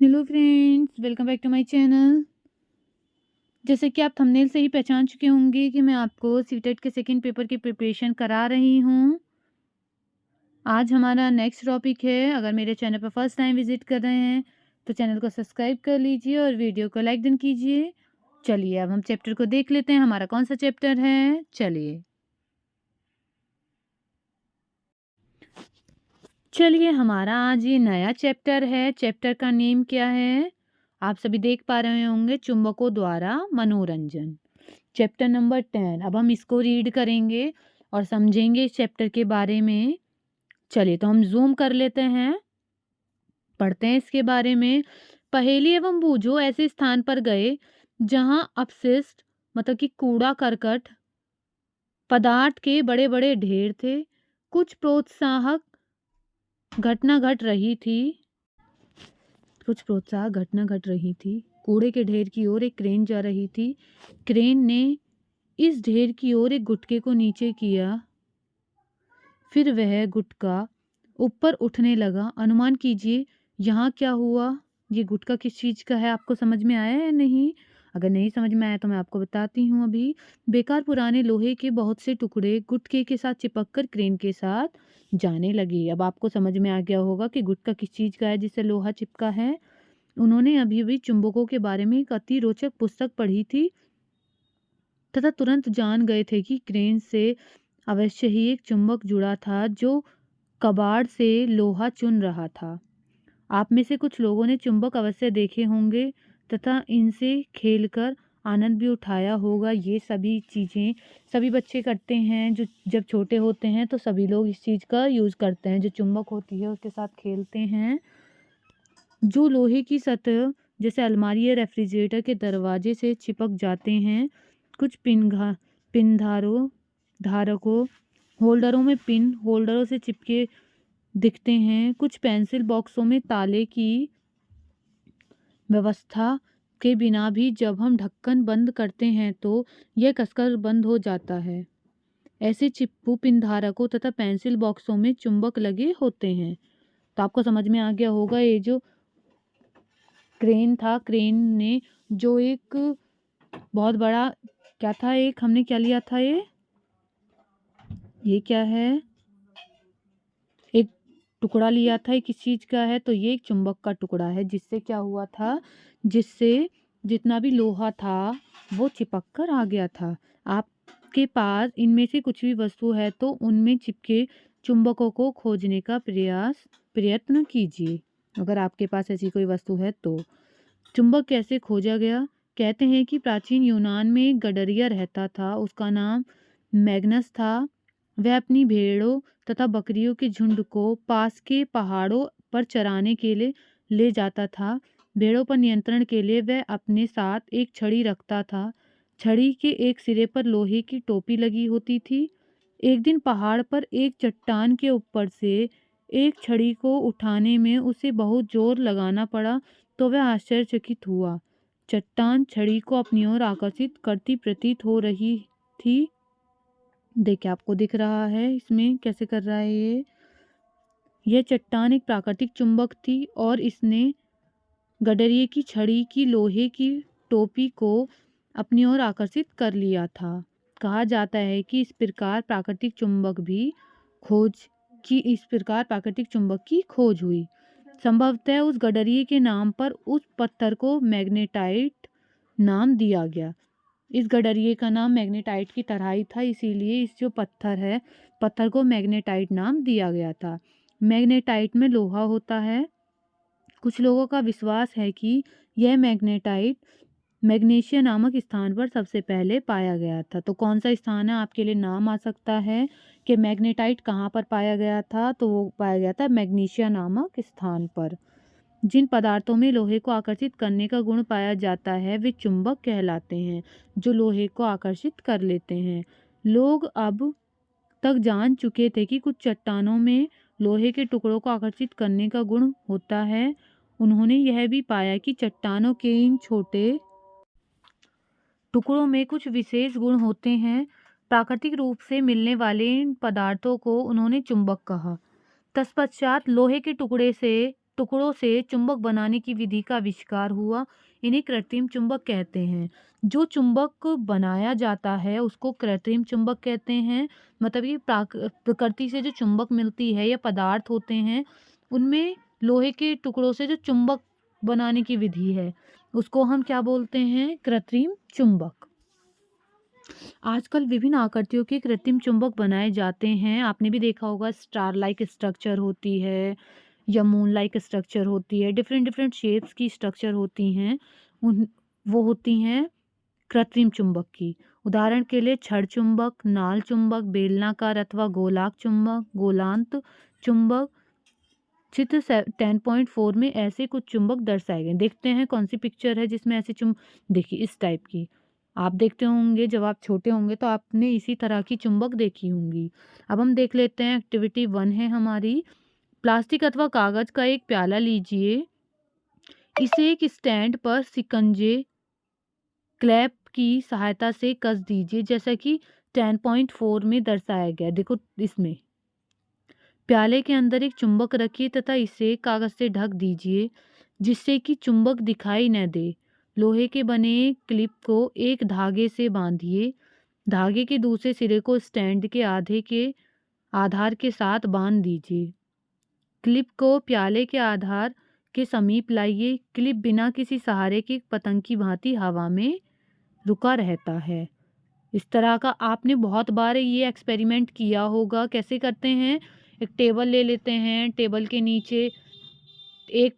Hello friends, welcome back to my channel. जैसे कि आप थंबनेल से ही पहचान चुके होंगे कि मैं आपको सीटेट के सेकंड पेपर की प्रिपरेशन करा रही हूँ। आज हमारा नेक्स्ट टॉपिक है। अगर मेरे चैनल पर फर्स्ट टाइम विजिट कर रहे हैं तो चैनल को सब्सक्राइब कर लीजिए और वीडियो को लाइक डन कीजिए। चलिए अब हम चैप्टर को देख लेते हैं। हमारा कौन सा चैप्टर है, चलिए हमारा आज ये नया चैप्टर है। चैप्टर का नेम क्या है, आप सभी देख पा रहे होंगे, चुंबकों द्वारा मनोरंजन। Chapter number 10। अब हम इसको रीड करेंगे और समझेंगे इस चैप्टर के बारे में। चलिए तो हम जूम कर लेते हैं, पढ़ते हैं इसके बारे में। पहेली एवं बूझो ऐसे स्थान पर गए जहां अपशिष्ट मतलब कि कूड़ा करकट पदार्थ के बड़े बड़े ढेर थे। कुछ प्रोत्साहक घटना घट रही थी कूड़े के ढेर की ओर एक क्रेन जा रही थी। क्रेन ने इस ढेर की ओर एक गुटके को नीचे किया, फिर वह गुटका ऊपर उठने लगा। अनुमान कीजिए यहाँ क्या हुआ। ये गुटका किस चीज़ का है, आपको समझ में आया या नहीं? अगर नहीं समझ में आया तो मैं आपको बताती हूँ अभी। बेकार पुराने लोहे के बहुत से टुकड़े गुटके के साथ चिपक कर क्रेन के साथ जाने लगे। अब आपको समझ में आ गया होगा कि गुटका किस चीज़ का है जिससे लोहा चिपका है। उन्होंने अभी अभी चुंबकों के बारे में एक अति रोचक पुस्तक पढ़ी थी तथा तुरंत जान गए थे कि क्रेन से अवश्य ही एक चुंबक जुड़ा था जो कबाड़ से लोहा चुन रहा था। आप में से कुछ लोगों ने चुंबक अवश्य देखे होंगे तथा इनसे खेलकर आनंद भी उठाया होगा। ये सभी चीज़ें सभी बच्चे करते हैं। जो जब छोटे होते हैं तो सभी लोग इस चीज़ का यूज़ करते हैं, जो चुंबक होती है उसके साथ खेलते हैं। जो लोहे की सतह जैसे अलमारी या रेफ्रिजरेटर के दरवाजे से चिपक जाते हैं। कुछ पिन धारकों होल्डरों में पिन होल्डरों से चिपके दिखते हैं। कुछ पेंसिल बॉक्सों में ताले की व्यवस्था के बिना भी जब हम ढक्कन बंद करते हैं तो यह कसकर बंद हो जाता है। ऐसे चिप्पू पिन धारकों तथा पेंसिल बॉक्सों में चुंबक लगे होते हैं। तो आपको समझ में आ गया होगा, ये जो क्रेन था, क्रेन ने जो एक बहुत बड़ा क्या था, एक हमने क्या लिया था, ये क्या है, एक टुकड़ा लिया था। ये किस चीज़ का है, तो ये एक चुंबक का टुकड़ा है। जिससे क्या हुआ था, जिससे जितना भी लोहा था वो चिपक कर आ गया था। आपके पास इनमें से कुछ भी वस्तु है तो उनमें चिपके चुंबकों को खोजने का प्रयत्न कीजिए। अगर आपके पास ऐसी कोई वस्तु है तो। चुंबक कैसे खोजा गया? कहते हैं कि प्राचीन यूनान में एक गडरिया रहता था। उसका नाम मैग्नस था। वह अपनी भेड़ों तथा बकरियों के झुंड को पास के पहाड़ों पर चराने के लिए ले जाता था। भेड़ों पर नियंत्रण के लिए वह अपने साथ एक छड़ी रखता था। छड़ी के एक सिरे पर लोहे की टोपी लगी होती थी। एक दिन पहाड़ पर एक चट्टान के ऊपर से एक छड़ी को उठाने में उसे बहुत जोर लगाना पड़ा तो वह आश्चर्यचकित हुआ। चट्टान छड़ी को अपनी ओर आकर्षित करती प्रतीत हो रही थी। देखिए आपको दिख रहा है इसमें कैसे कर रहा है ये। यह चट्टान एक प्राकृतिक चुंबक थी और इसने गडरिये की छड़ी की लोहे की टोपी को अपनी ओर आकर्षित कर लिया था। कहा जाता है कि इस प्रकार प्राकृतिक चुंबक की खोज हुई। संभवतः उस गडरिये के नाम पर उस पत्थर को मैग्नेटाइट नाम दिया गया। इस गडरिये का नाम मैग्नेटाइट की तरह ही था, इसीलिए इस जो पत्थर है, पत्थर को मैग्नेटाइट नाम दिया गया था। मैग्नेटाइट में लोहा होता है। कुछ लोगों का विश्वास है कि यह मैग्नेटाइट मैग्नीशिया नामक स्थान पर सबसे पहले पाया गया था। तो कौन सा स्थान है, आपके लिए नाम आ सकता है कि मैग्नेटाइट कहाँ पर पाया गया था, तो वो पाया गया था मैग्नीशिया नामक स्थान पर। जिन पदार्थों में लोहे को आकर्षित करने का गुण पाया जाता है वे चुंबक कहलाते हैं, जो लोहे को आकर्षित कर लेते हैं। लोग अब तक जान चुके थे कि कुछ चट्टानों में लोहे के टुकड़ों को आकर्षित करने का गुण होता है। उन्होंने यह भी पाया कि चट्टानों के इन छोटे टुकड़ों में कुछ विशेष गुण होते हैं। प्राकृतिक रूप से मिलने वाले इन पदार्थों को उन्होंने चुंबक कहा। तत्पश्चात लोहे के टुकड़े से टुकड़ों से चुंबक बनाने की विधि का आविष्कार हुआ। इन्हें कृत्रिम चुंबक कहते हैं। जो चुंबक बनाया जाता है उसको कृत्रिम चुंबक कहते हैं। मतलब ये प्रकृति से जो चुंबक मिलती है या पदार्थ होते हैं उनमें लोहे के टुकड़ों से जो चुंबक बनाने की विधि है उसको हम क्या बोलते हैं? कृत्रिम चुंबक। आजकल विभिन्न आकृतियों के कृत्रिम चुंबक बनाए जाते हैं। आपने भी देखा होगा, स्टार लाइक स्ट्रक्चर होती है या मून लाइक स्ट्रक्चर होती है, डिफरेंट डिफरेंट शेप्स की स्ट्रक्चर होती हैं, उन वो होती हैं कृत्रिम चुंबक की। उदाहरण के लिए छड़ चुंबक, नाल चुंबक, बेलनाकार अथवा गोलाक चुंबक, गोलांत चुंबक। चित्र 10.4 में ऐसे कुछ चुंबक दर्शाए गए। देखते हैं कौन सी पिक्चर है जिसमें ऐसे देखिए इस टाइप की आप देखते होंगे। जब आप छोटे होंगे तो आपने इसी तरह की चुंबक देखी होंगी। अब हम देख लेते हैं एक्टिविटी 1 है हमारी। प्लास्टिक अथवा कागज का एक प्याला लीजिए, इसे एक स्टैंड पर शिकंजे क्लैप की सहायता से कस दीजिए जैसा कि 10.4 में दर्शाया गया। देखो इसमें प्याले के अंदर एक चुंबक रखिए तथा इसे कागज से ढक दीजिए जिससे कि चुंबक दिखाई न दे। लोहे के बने क्लिप को एक धागे से बांधिए। धागे के दूसरे सिरे को स्टैंड के आधार के साथ बांध दीजिए। क्लिप को प्याले के आधार के समीप लाइए। क्लिप बिना किसी सहारे के पतंग की भांति हवा में रुका रहता है। इस तरह का आपने बहुत बार ये एक्सपेरिमेंट किया होगा। कैसे करते हैं? एक टेबल ले लेते हैं, टेबल के नीचे एक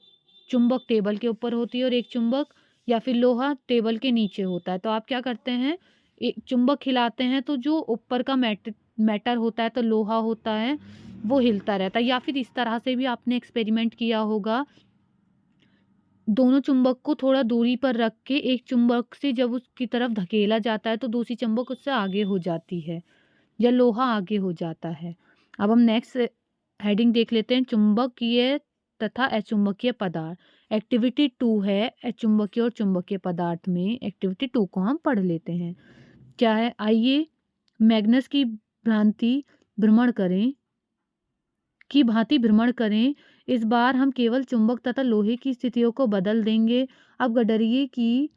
चुंबक टेबल के ऊपर होती है और एक चुंबक या फिर लोहा टेबल के नीचे होता है। तो आप क्या करते हैं, एक चुंबक हिलाते हैं तो जो ऊपर का मैटर होता है तो लोहा होता है वो हिलता रहता है। या फिर इस तरह से भी आपने एक्सपेरिमेंट किया होगा, दोनों चुंबक को थोड़ा दूरी पर रख के एक चुंबक से जब उसकी तरफ धकेला जाता है तो दूसरी चुंबक उससे आगे हो जाती है या लोहा आगे हो जाता है। अब हम नेक्स्ट हेडिंग देख लेते हैं, चुंबकीय तथा अचुंबकीय पदार्थ। एक्टिविटी 2 है अचुंबकीय और चुंबकीय पदार्थ में। एक्टिविटी 2 को हम पढ़ लेते हैं। क्या है? आइए मैग्नस की भांति भ्रमण करें। इस बार हम केवल चुंबक तथा लोहे की स्थितियों को बदल देंगे। अब गडरिये की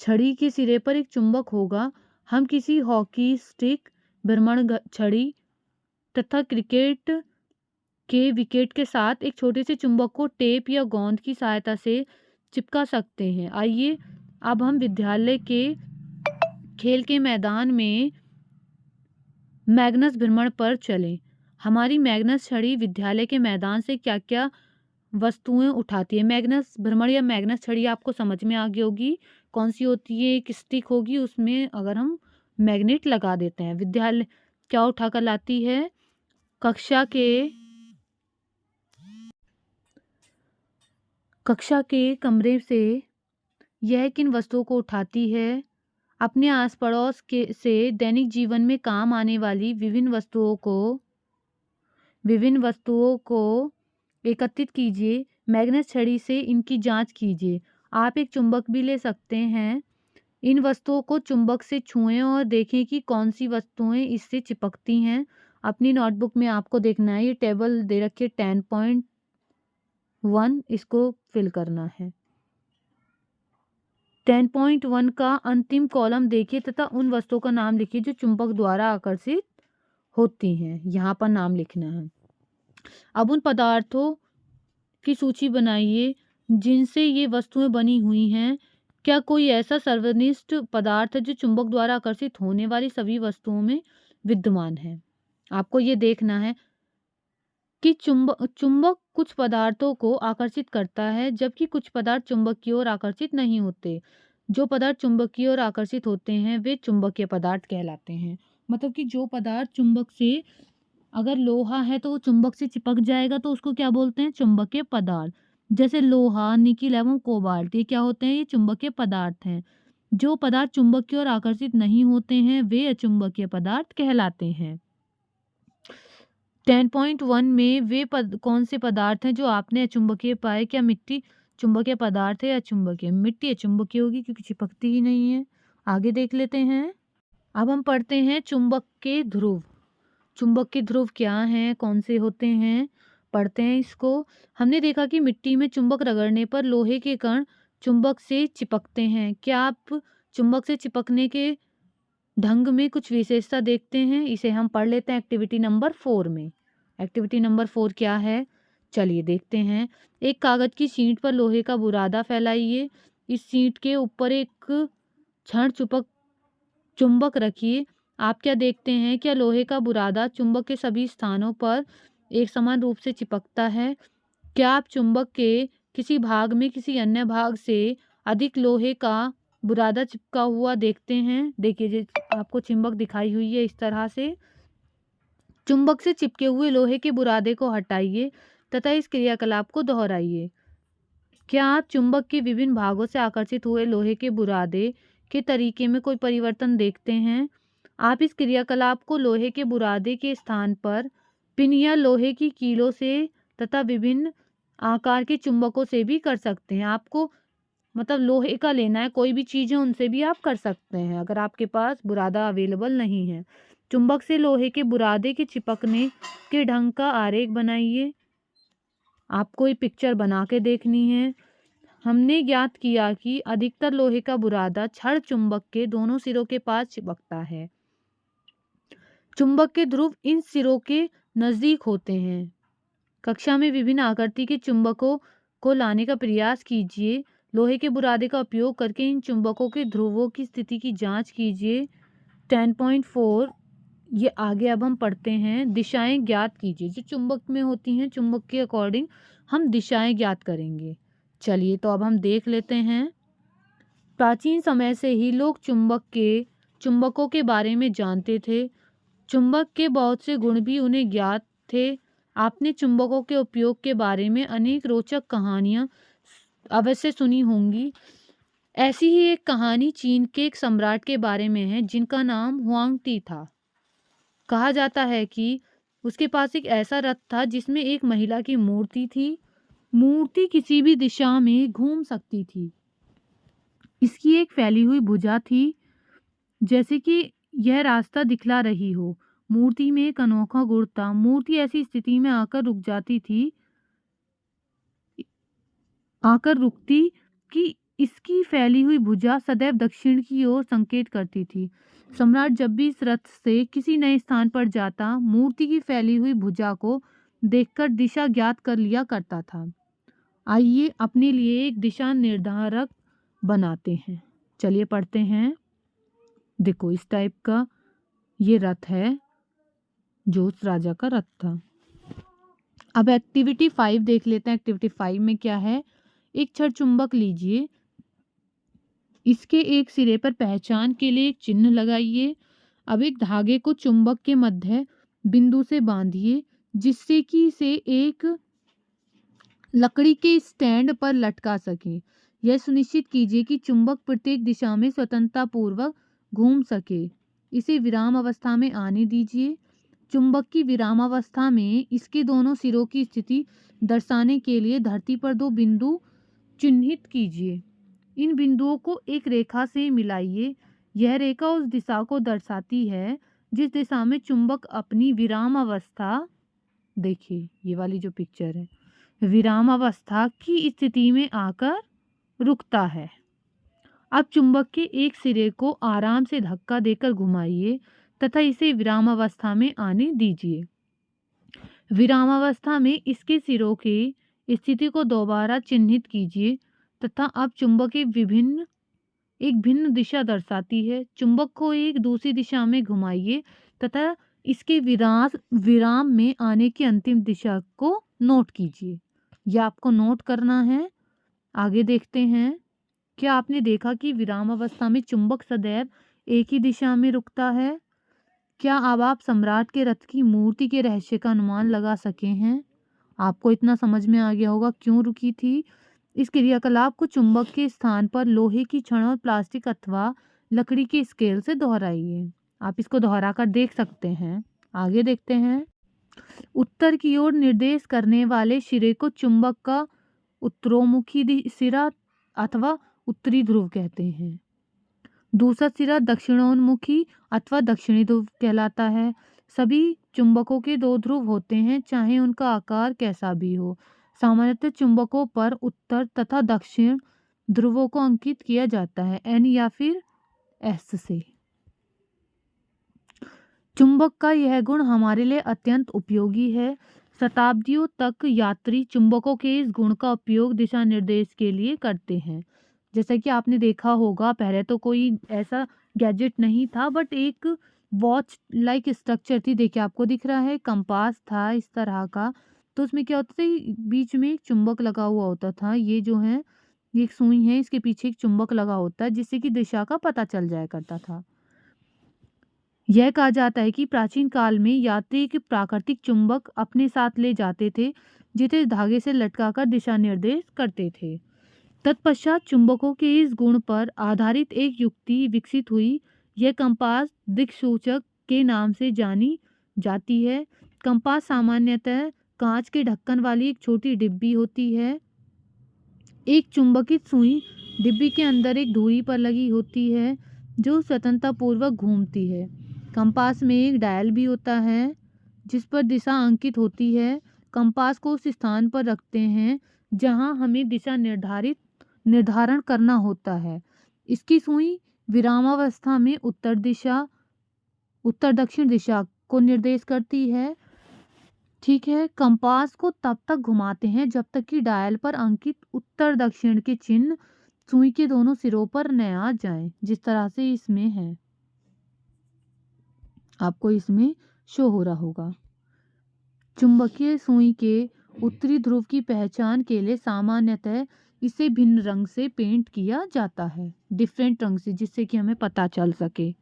छड़ी के सिरे पर एक चुंबक होगा। हम किसी हॉकी स्टिक, भ्रमण छड़ी तथा क्रिकेट के विकेट के साथ एक छोटे से चुंबक को टेप या गोंद की सहायता से चिपका सकते हैं। आइए अब हम विद्यालय के खेल के मैदान में मैग्नस भ्रमण पर चलें। हमारी मैग्नस छड़ी विद्यालय के मैदान से क्या क्या वस्तुएं उठाती है। मैग्नस भ्रमण या मैग्नस छड़ी आपको समझ में आ गई होगी कौन सी होती है। एक स्टिक होगी, उसमें अगर हम मैग्नेट लगा देते हैं, विद्यालय क्या उठा कर लाती है? कक्षा के कमरे से यह किन वस्तुओं को उठाती है? अपने आस पड़ोस के से दैनिक जीवन में काम आने वाली विभिन्न वस्तुओं को एकत्रित कीजिए। मैग्नेस छड़ी से इनकी जांच कीजिए। आप एक चुंबक भी ले सकते हैं। इन वस्तुओं को चुंबक से छुएं और देखें कि कौन सी वस्तुएं इससे चिपकती हैं। अपनी नोटबुक में आपको देखना है, ये टेबल दे रखी है 10.1, इसको फिल करना है। 10.1 का अंतिम कॉलम देखिए तथा उन वस्तुओं का नाम लिखिए जो चुंबक द्वारा आकर्षित होती हैं। यहाँ पर नाम लिखना है। अब उन पदार्थों की सूची बनाइए जिनसे ये वस्तुएं बनी हुई हैं। क्या कोई ऐसा सर्वनिष्ठ पदार्थ है जो चुंबक द्वारा आकर्षित होने वाली सभी वस्तुओं में विद्यमान है? आपको ये देखना है कि चुंबक कुछ पदार्थों को आकर्षित करता है जबकि कुछ पदार्थ चुंबक की ओर आकर्षित नहीं होते। जो पदार्थ चुंबक की ओर आकर्षित होते हैं वे चुंबकीय पदार्थ कहलाते हैं। मतलब कि जो पदार्थ चुंबक से, अगर लोहा है तो वो चुंबक से चिपक जाएगा तो उसको क्या बोलते हैं? चुंबकीय पदार्थ। जैसे लोहा, निकिल एवं कोबाल्ट, ये क्या होते हैं? ये चुंबकीय पदार्थ हैं। जो पदार्थ चुंबक की ओर आकर्षित नहीं होते हैं वे अचुंबकीय पदार्थ कहलाते हैं। 10.1 में वे कौन से पदार्थ हैं जो आपने अचुंबकीय पाए? क्या मिट्टी चुंबकीय पदार्थ है या अचुंबकीय? मिट्टी अचुंबकीय होगी क्योंकि चिपकती ही नहीं है। आगे देख लेते हैं। अब हम पढ़ते हैं चुंबक के ध्रुव। चुंबक के ध्रुव क्या हैं, कौन से होते हैं? पढ़ते हैं इसको। हमने देखा कि मिट्टी में चुंबक रगड़ने पर लोहे के कण चुंबक से चिपकते हैं। क्या आप चुंबक से चिपकने के ढंग में कुछ विशेषता देखते हैं? इसे हम पढ़ लेते हैं एक्टिविटी नंबर 4 में। एक्टिविटी नंबर 4 क्या है, चलिए देखते हैं। एक कागज की शीट पर लोहे का बुरादा फैलाइए। इस शीट के ऊपर एक क्षण चुंबक रखिए। आप क्या देखते हैं, क्या लोहे का बुरादा चुंबक के सभी स्थानों पर एक समान रूप से चिपकता है? क्या आप चुंबक के किसी भाग में किसी अन्य भाग से अधिक लोहे का बुरादा चिपका हुआ देखते हैं? देखिए आपको चुंबक दिखाई हुई है इस तरह से। चुंबक से चिपके हुए लोहे के बुरादे को हटाइए तथा इस क्रियाकलाप को दोहराइए। क्या आप चुंबक के विभिन्न भागों से आकर्षित हुए लोहे के बुरादे के तरीके में कोई परिवर्तन देखते हैं? आप इस क्रियाकलाप को लोहे के बुरादे के स्थान पर पिन या लोहे की कीलों से तथा विभिन्न आकार के चुंबकों से भी कर सकते हैं। आपको मतलब लोहे का लेना है, कोई भी चीज़ है उनसे भी आप कर सकते हैं अगर आपके पास बुरादा अवेलेबल नहीं है। चुंबक से लोहे के बुरादे के चिपकने के ढंग का आरेख बनाइए। आपको ये पिक्चर बना के देखनी है। हमने ज्ञात किया कि अधिकतर लोहे का बुरादा छड़ चुंबक के दोनों सिरों के पास चिपकता है। चुंबक के ध्रुव इन सिरों के नज़दीक होते हैं। कक्षा में विभिन्न आकृति के चुंबकों को लाने का प्रयास कीजिए। लोहे के बुरादे का उपयोग करके इन चुंबकों के ध्रुवों की स्थिति की जांच कीजिए। 10.4 ये आगे अब हम पढ़ते हैं। दिशाएं ज्ञात कीजिए। जो चुंबक में होती हैं, चुंबक के अकॉर्डिंग हम दिशाएं ज्ञात करेंगे। चलिए तो अब हम देख लेते हैं। प्राचीन समय से ही लोग चुंबकों के बारे में जानते थे। चुंबक के बहुत से गुण भी उन्हें ज्ञात थे। आपने चुंबकों के उपयोग के बारे में अनेक रोचक कहानियां अवश्य सुनी होंगी। ऐसी ही एक कहानी चीन के एक सम्राट के बारे में है जिनका नाम हुआंग टी था। कहा जाता है कि उसके पास एक ऐसा रथ था जिसमें एक महिला की मूर्ति थी। मूर्ति किसी भी दिशा में घूम सकती थी। इसकी एक फैली हुई भुजा थी, जैसे कि यह रास्ता दिखला रही हो। मूर्ति में एक अनोखा गुण था। मूर्ति ऐसी स्थिति में आकर रुकती कि इसकी फैली हुई भुजा सदैव दक्षिण की ओर संकेत करती थी। सम्राट जब भी इस रथ से किसी नए स्थान पर जाता, मूर्ति की फैली हुई भुजा को देखकर दिशा ज्ञात कर लिया करता था। आइए अपने लिए एक दिशा निर्धारक बनाते हैं। चलिए पढ़ते हैं। देखो इस टाइप का ये रथ है जो उस राजा का रथ था। अब एक्टिविटी 5 देख लेते हैं। एक्टिविटी 5 में क्या है, एक छड़ चुंबक लीजिए। इसके एक सिरे पर पहचान के लिए एक चिन्ह लगाइए। अब एक धागे को चुंबक के मध्य बिंदु से बांधिए जिससे कि इसे एक लकड़ी के स्टैंड पर लटका सके। यह सुनिश्चित कीजिए कि चुंबक प्रत्येक दिशा में स्वतंत्रता पूर्वक घूम सके। इसे विराम अवस्था में आने दीजिए। चुंबक की विरामावस्था में इसके दोनों सिरों की स्थिति दर्शाने के लिए धरती पर 2 बिंदु चिन्हित कीजिए। इन बिंदुओं को एक रेखा से मिलाइए। यह रेखा उस दिशा को दर्शाती है जिस दिशा में चुंबक अपनी विरामावस्था, देखिए ये वाली जो पिक्चर है, विरामावस्था की स्थिति में आकर रुकता है। अब चुंबक के एक सिरे को आराम से धक्का देकर घुमाइए तथा इसे विरामावस्था में आने दीजिए। विरामावस्था में इसके सिरों की स्थिति को दोबारा चिन्हित कीजिए तथा अब चुंबक एक भिन्न दिशा दर्शाती है। चुंबक को एक दूसरी दिशा में घुमाइए तथा इसके विराम में आने की अंतिम दिशा को नोट कीजिए। यह आपको नोट करना है। आगे देखते हैं। क्या आपने देखा कि विराम अवस्था में चुंबक सदैव एक ही दिशा में रुकता है? क्या अब आप सम्राट के रथ की मूर्ति के रहस्य का अनुमान लगा सके हैं? आपको इतना समझ में आ गया होगा क्यों रुकी थी। इस क्रियाकलाप को चुंबक के स्थान पर लोहे की छड़ और प्लास्टिक अथवा लकड़ी के स्केल से दोहराइए। आप इसको दोहरा कर देख सकते हैं। आगे देखते हैं। उत्तर की ओर निर्देश करने वाले सिरे को चुंबक का उत्तरोमुखी सिरा अथवा उत्तरी ध्रुव कहते हैं। दूसरा सिरा दक्षिणोन्मुखी अथवा दक्षिणी ध्रुव कहलाता है। सभी चुंबकों के दो ध्रुव होते हैं, चाहे उनका आकार कैसा भी हो। सामान्यतः चुंबकों पर उत्तर तथा दक्षिण ध्रुवों को अंकित किया जाता है N या फिर S से। चुंबक का यह गुण हमारे लिए अत्यंत उपयोगी है। शताब्दियों तक यात्री चुंबकों के इस गुण का उपयोग दिशा निर्देश के लिए करते हैं। जैसा कि आपने देखा होगा, पहले तो कोई ऐसा गैजेट नहीं था, बट एक वॉच लाइक स्ट्रक्चर थी। देखिए आपको दिख रहा है, कंपास था इस तरह का। तो उसमें क्या होता था, बीच में एक चुंबक लगा हुआ होता था। ये जो है, ये एक सुई है, इसके पीछे एक चुंबक लगा होता है, जिससे कि दिशा का पता चल जाया करता था। यह कहा जाता है कि प्राचीन काल में यात्री एक प्राकृतिक चुंबक अपने साथ ले जाते थे, जिसे धागे से लटकाकर दिशा निर्देश करते थे। तत्पश्चात चुंबकों के इस गुण पर आधारित एक युक्ति विकसित हुई। यह कंपास दिक्सूचक के नाम से जानी जाती है। कंपास सामान्यतः कांच के ढक्कन वाली एक छोटी डिब्बी होती है। एक चुंबकित सुई डिब्बी के अंदर एक धुरी पर लगी होती है, जो स्वतंत्रतापूर्वक घूमती है। कंपास में एक डायल भी होता है, जिस पर दिशा अंकित होती है। कंपास को उस स्थान पर रखते हैं जहां हमें दिशा निर्धारण करना होता है। इसकी सुई विरामावस्था में उत्तर दक्षिण दिशा को निर्देश करती है। ठीक है, कंपास को तब तक घुमाते हैं जब तक कि डायल पर अंकित उत्तर दक्षिण के चिन्ह सुई के दोनों सिरों पर न आ जाएं, जिस तरह से इसमें है, आपको इसमें शो हो रहा होगा। चुंबकीय सुई के उत्तरी ध्रुव की पहचान के लिए सामान्यतः इसे भिन्न रंग से पेंट किया जाता है, डिफरेंट रंग से, जिससे कि हमें पता चल सके।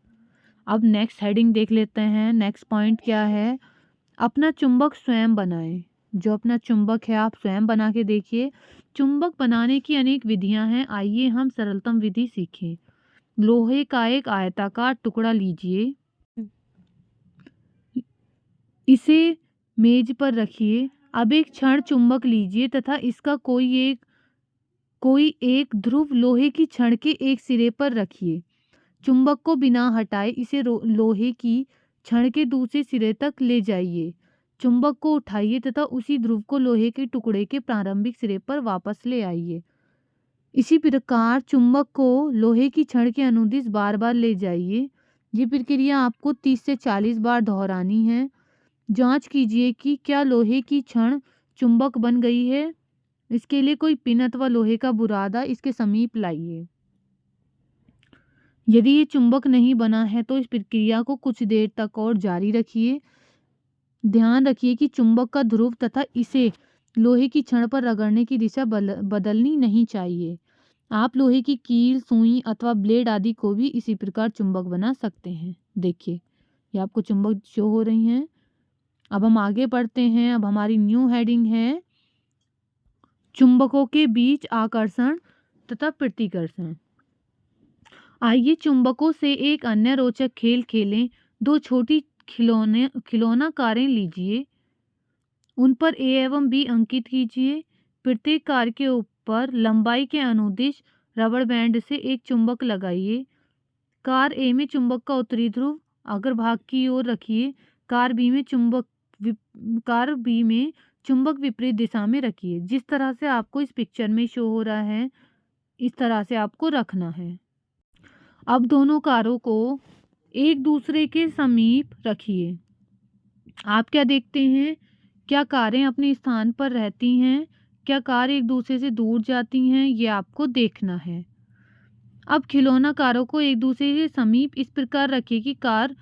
अब नेक्स्ट हेडिंग देख लेते हैं। नेक्स्ट पॉइंट क्या है, अपना चुंबक स्वयं बनाएं। जो अपना चुंबक है आप स्वयं बना के देखिए। चुंबक बनाने की अनेक विधियां हैं, आइए हम सरलतम विधि सीखें। लोहे का एक आयताकार टुकड़ा लीजिए, इसे मेज पर रखिए। अब एक क्षण चुंबक लीजिए तथा इसका कोई एक ध्रुव लोहे की छड़ के एक सिरे पर रखिए। चुंबक को बिना हटाए इसे लोहे की छड़ के दूसरे सिरे तक ले जाइए। चुंबक को उठाइए तथा उसी ध्रुव को लोहे के टुकड़े के प्रारंभिक सिरे पर वापस ले आइए। इसी प्रकार चुंबक को लोहे की छड़ के अनुदिश बार बार ले जाइए। ये प्रक्रिया आपको 30 से 40 बार दोहरानी है। जांच कीजिए कि क्या लोहे की छड़ चुंबक बन गई है। इसके लिए कोई पिन अथवा लोहे का बुरादा इसके समीप लाइए। यदि ये चुंबक नहीं बना है तो इस प्रक्रिया को कुछ देर तक और जारी रखिए। ध्यान रखिए कि चुंबक का ध्रुव तथा इसे लोहे की छड़ पर रगड़ने की दिशा बदलनी नहीं चाहिए। आप लोहे की कील, सुई अथवा ब्लेड आदि को भी इसी प्रकार चुंबक बना सकते हैं। देखिए, ये आपको चुंबक शो हो रही हैं। अब हम आगे बढ़ते हैं। अब हमारी न्यू हेडिंग है, चुंबकों के बीच आकर्षण तथा प्रतिकर्षण। आइए चुंबकों से एक अन्य रोचक खेल खेलें। दो छोटी खिलौना कारें लीजिए, उन पर A एवं B अंकित कीजिए। प्रत्येक कार के ऊपर लंबाई के अनुदिश रबड़ बैंड से एक चुंबक लगाइए। कार A में चुंबक का उत्तरी ध्रुव अग्रभाग की ओर रखिए। कार B में चुंबक विपरीत दिशा में रखिए। जिस तरह से आपको इस पिक्चर में शो हो रहा है, इस तरह से आपको रखना है। अब दोनों कारों को एक दूसरे के समीप रखिए। आप क्या देखते हैं, क्या कारें अपने स्थान पर रहती हैं, क्या कार एक दूसरे से दूर जाती हैं, ये आपको देखना है। अब खिलौना कारों को एक दूसरे के समीप इस प्रकार रखिए कि कार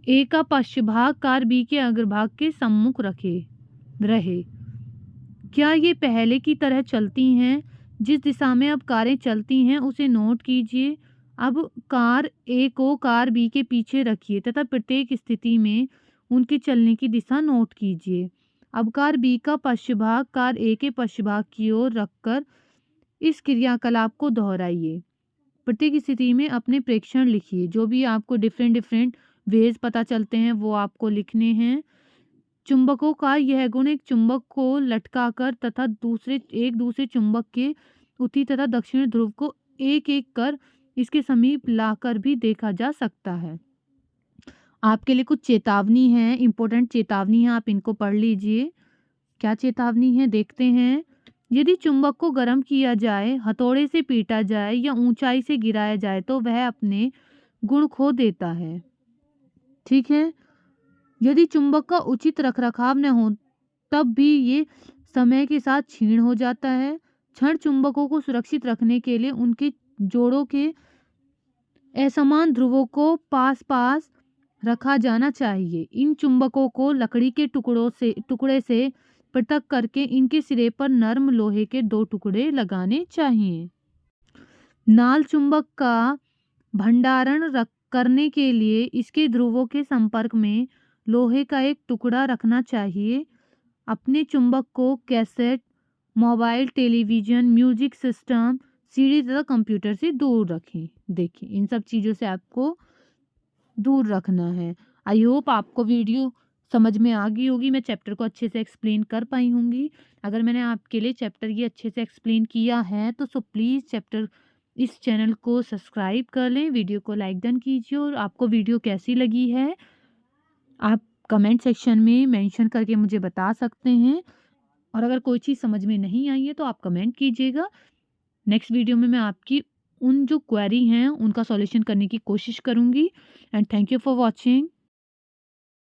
ए का पश्च भाग कार बी के अग्रभाग के सम्मुख रहे। क्या ये पहले की तरह चलती हैं? जिस दिशा में अब कारें चलती हैं उसे नोट कीजिए। अब कार ए को कार बी के पीछे रखिए तथा प्रत्येक स्थिति में उनके चलने की दिशा नोट कीजिए। अब कार बी का पश्च भाग कार ए के पश्च भाग की ओर रखकर इस क्रियाकलाप को दोहराइए। प्रत्येक स्थिति में अपने प्रेक्षण लिखिए। जो भी आपको डिफरेंट वेज पता चलते हैं वो आपको लिखने हैं। चुंबकों का यह गुण एक चुंबक को लटकाकर तथा एक दूसरे चुंबक के उत्तरी तथा दक्षिण ध्रुव को एक एक कर इसके समीप लाकर भी देखा जा सकता है। आपके लिए कुछ चेतावनी है, इम्पोर्टेंट चेतावनी है, आप इनको पढ़ लीजिए। क्या चेतावनी है देखते हैं। यदि चुंबक को गर्म किया जाए, हथौड़े से पीटा जाए या ऊंचाई से गिराया जाए तो वह अपने गुण खो देता है। ठीक है। यदि चुंबक का उचित रखरखाव न हो तब भी ये समय के साथ क्षीण हो जाता है। क्षण चुंबकों को सुरक्षित रखने के लिए उनके जोड़ों के असमान ध्रुवों को पास पास रखा जाना चाहिए। इन चुंबकों को लकड़ी के टुकड़े से पृथक करके इनके सिरे पर नर्म लोहे के 2 टुकड़े लगाने चाहिए। नाल चुंबक का भंडारण करने के लिए इसके ध्रुवों के संपर्क में लोहे का एक टुकड़ा रखना चाहिए। अपने चुंबक को cassette, mobile, television, music system, CD तथा कंप्यूटर से दूर रखें। देखिए, इन सब चीज़ों से आपको दूर रखना है। आई होप आपको वीडियो समझ में आ गई होगी, मैं चैप्टर को अच्छे से एक्सप्लेन कर पाई होंगी। अगर मैंने आपके लिए चैप्टर ये अच्छे से एक्सप्लेन किया है तो प्लीज़ इस चैनल को सब्सक्राइब कर लें, वीडियो को लाइक डन कीजिए और आपको वीडियो कैसी लगी है आप कमेंट सेक्शन में मेंशन करके मुझे बता सकते हैं। और अगर कोई चीज़ समझ में नहीं आई है तो आप कमेंट कीजिएगा। नेक्स्ट वीडियो में मैं आपकी उन जो क्वेरी हैं उनका सॉल्यूशन करने की कोशिश करूँगी। And thank you for watching.